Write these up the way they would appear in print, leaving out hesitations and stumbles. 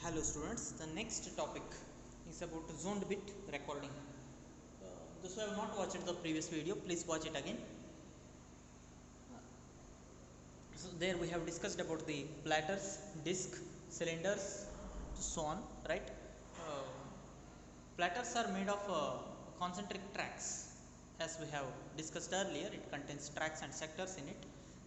Hello students, the next topic is about zoned bit recording. Those who have not watched the previous video, please watch it again. So there we have discussed about the platters, disc, cylinders, so on, right? Uh, Platters are made of concentric tracks. As we have discussed earlier, it contains tracks and sectors in it.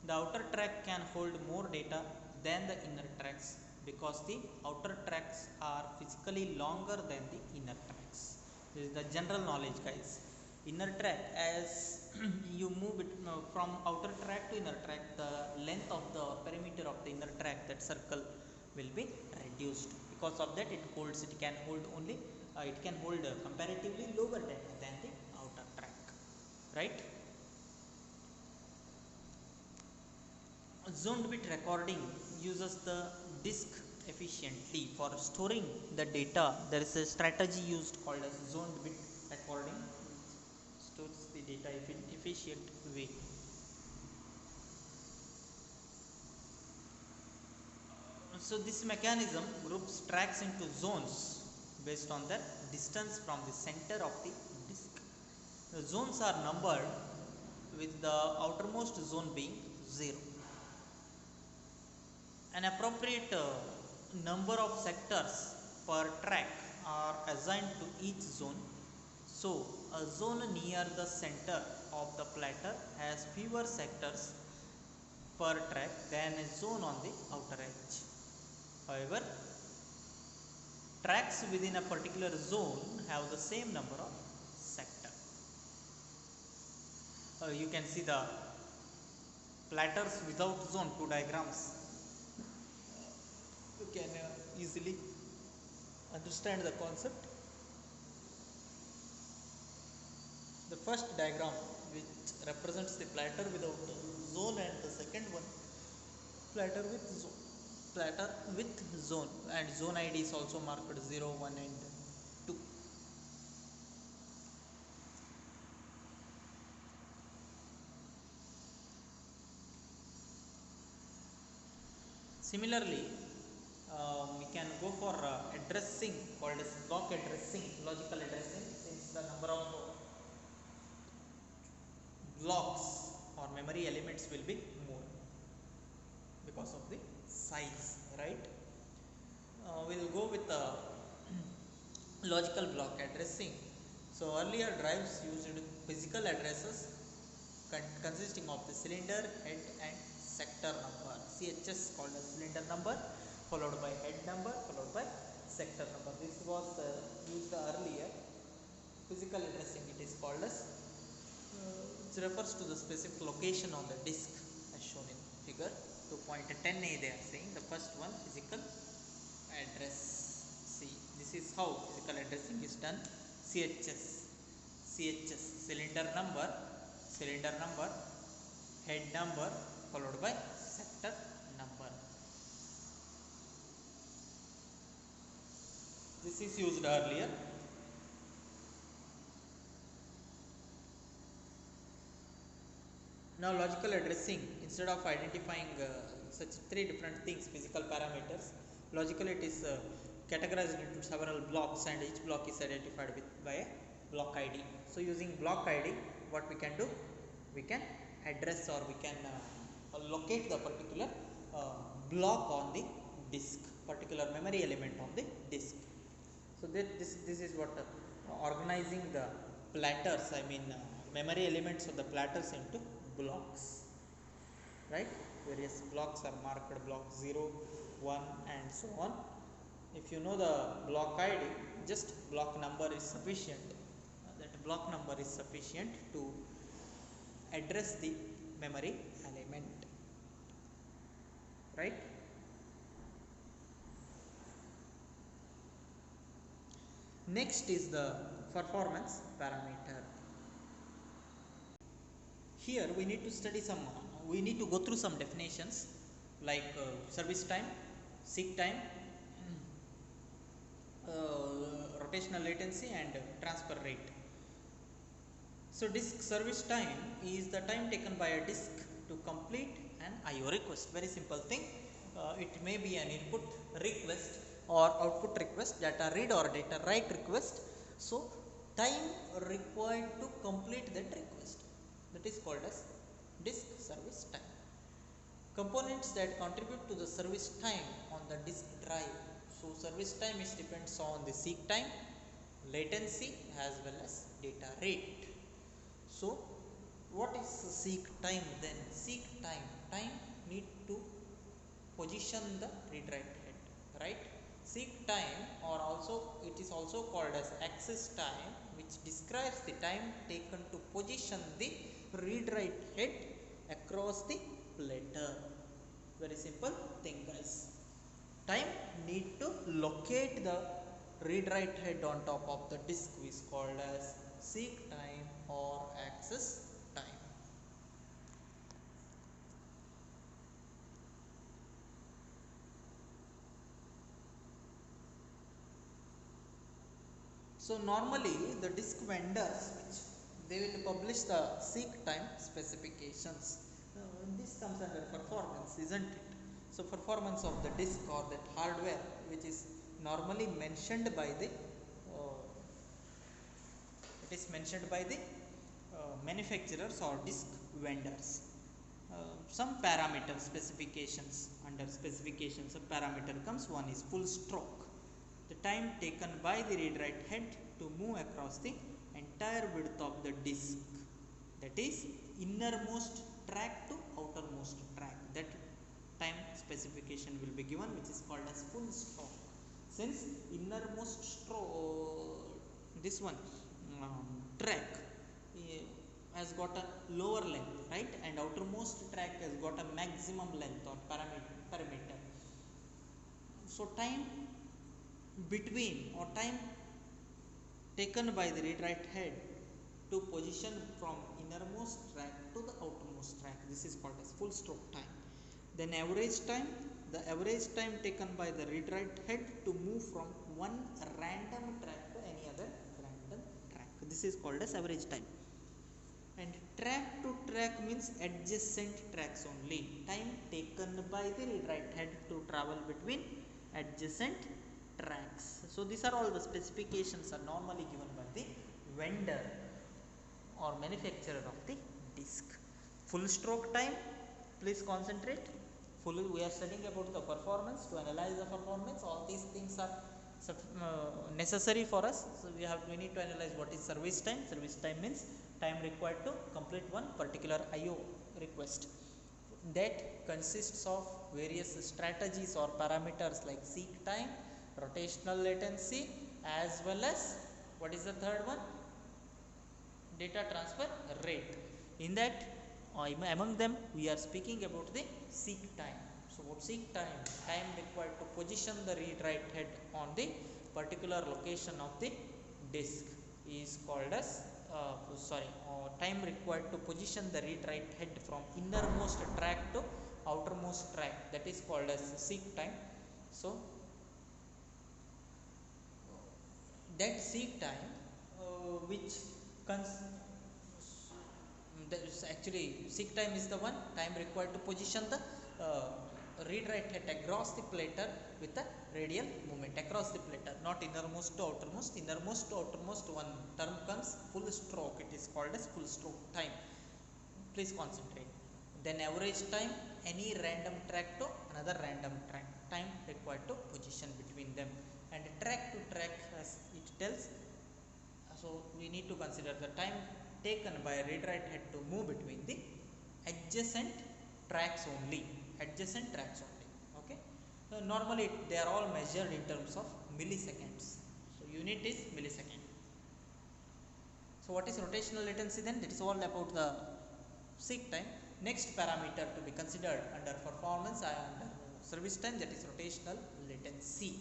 The outer track can hold more data than the inner tracks because the outer tracks are physically longer than the inner tracks. This is the general knowledge, guys. Inner track, as you move it from outer track to inner track, the length of the perimeter of the inner track, that circle, will be reduced. Because of that, it can hold only it can hold comparatively lower data than the outer track, right? Zoned bit recording uses the disk efficiently for storing the data. There is a strategy used called as zoned bit recording, which stores the data in efficient way. So this mechanism groups tracks into zones based on their distance from the center of the disk. The zones are numbered with the outermost zone being 0. An appropriate number of sectors per track are assigned to each zone. So a zone near the center of the platter has fewer sectors per track than a zone on the outer edge. However, tracks within a particular zone have the same number of sectors. You can see the platters without zone, two diagrams. You can easily understand the concept. The first diagram, which represents the platter without zone, and the second one, platter with zone. Platter with zone, and zone ID is also marked 0, 1 and 2. Similarly, we can go for addressing called as block addressing, logical addressing, since the number of blocks or memory elements will be more because of the size, right? We will go with the logical block addressing. So earlier drives used physical addresses consisting of the cylinder, head and sector number. CHS called as cylinder number, followed by head number, followed by sector number. This was used earlier. Physical addressing, it is called as it refers to the specific location on the disk as shown in figure 2.10a. They are saying the first one, physical address. See, this is how physical addressing is done. CHS cylinder number, head number, followed by sector number. This is used earlier. Now logical addressing, instead of identifying such three different things, physical parameters, logically it is categorized into several blocks, and each block is identified by a block ID. So using block ID, what we can do, we can address, or we can locate the particular block on the disk, particular memory element on the disk. So this is what organizing the platters, memory elements of the platters into blocks, right? Various blocks are marked block 0, 1 and so on. If you know the block ID, just block number is sufficient. That block number is sufficient to address the memory element, right? Next is the performance parameter. Here we need to study we need to go through some definitions like service time, seek time, rotational latency and transfer rate. So disk service time is the time taken by a disk to complete an IO request. Very simple thing. It may be an input request or output request, data read or data write request. So time required to complete that request, that is called as disk service time. Components that contribute to the service time on the disk drive. So service time is depends on the seek time, latency as well as data rate. So what is seek time then? Seek time, time need to position the read write head, right? Seek time, or also it is also called as access time, which describes the time taken to position the read write head across the platter. Very simple thing, guys. Time need to locate the read write head on top of the disk is called as seek time or access time. So normally the disk vendors, which they will publish the seek time specifications. This comes under performance, isn't it? So performance of the disk or that hardware, which is normally mentioned by the it is mentioned by the manufacturers or disk vendors. Some parameter specifications, under specifications of parameter comes one is full stroke, the time taken by the read write head to move across the entire width of the disk, that is innermost track to outermost track. That time specification will be given, which is called as full stroke. Since innermost stroke, this one track has got a lower length, right, and outermost track has got a maximum length or parameter. So time between, or time taken by the read write head to position from innermost track to the outermost track, this is called as full stroke time. Then average time, the average time taken by the read write head to move from one random track to any other random track, this is called as average time. And track to track means adjacent tracks only, time taken by the read write head to travel between adjacent tracks. So these are all the specifications are normally given by the vendor or manufacturer of the disk. Full stroke time, please concentrate. We are studying about the performance. To analyze the performance, all these things are necessary for us. So we need to analyze what is service time. Service time means time required to complete one particular IO request. That consists of various strategies or parameters like seek time, rotational latency, as well as what is the third one? Data transfer rate. In that, among them, we are speaking about the seek time. So what seek time? Time required to position the read write head on the particular location of the disk is called as time required to position the read write head from innermost track to outermost track, that is called as seek time. So that seek time which actually seek time is the one time required to position the read write head across the platter with a radial movement across the platter, not innermost to outermost. Innermost to outermost, one term comes full stroke, it is called as full stroke time. Please concentrate. Then average time, any random track to another random track, time required to position between them. And track to track, as it tells, so we need to consider the time taken by read write head to move between the adjacent tracks only, okay. So normally they are all measured in terms of milliseconds, so unit is millisecond. So what is rotational latency then? That is all about the seek time. Next parameter to be considered under performance and under service time, that is rotational latency.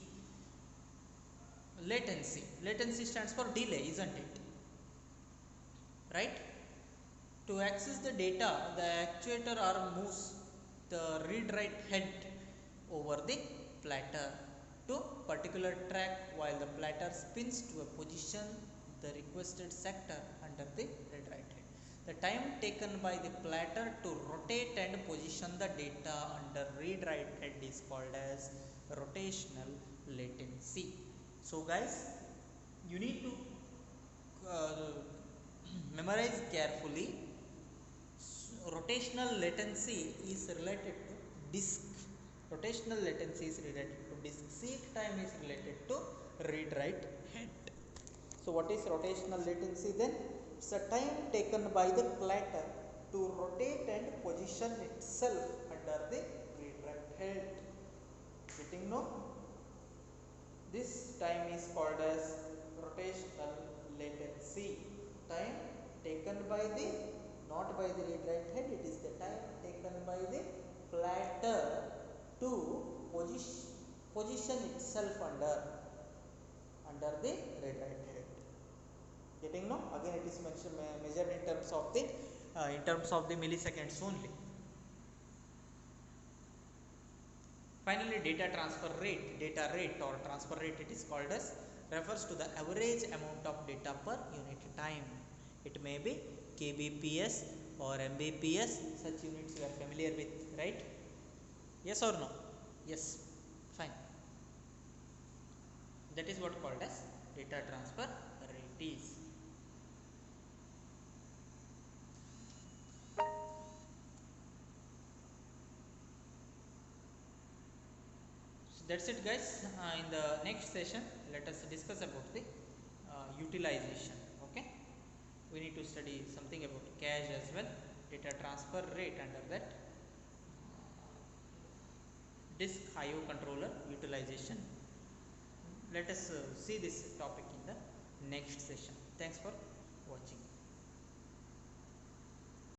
Latency stands for delay, isn't it? Right? To access the data, the actuator arm moves the read write head over the platter to particular track while the platter spins to a position the requested sector under the read write head. The time taken by the platter to rotate and position the data under read write head is called as rotational latency. So guys, you need to memorize carefully. Rotational latency is related to disk. Rotational latency is related to disk. Seek time is related to read write head. So what is rotational latency then? It's a time taken by the platter to rotate and position itself under the read write head. Getting no? This time is called as rotational latency. Time taken by the, not by the read write head, it is the time taken by the platter to position itself under the read write head. Getting no? Again it is measured in terms of the milliseconds only. Finally, data transfer rate, data rate or transfer rate, it is called as, refers to the average amount of data per unit time. It may be kbps or mbps. Such units you are familiar with, right? Yes or no? Yes. Fine. That is what called as data transfer rate is. That's it guys. In the next session let us discuss about the utilization. Okay, we need to study something about cache as well, data transfer rate, under that disk IO controller utilization. Let us see this topic in the next session. Thanks for watching.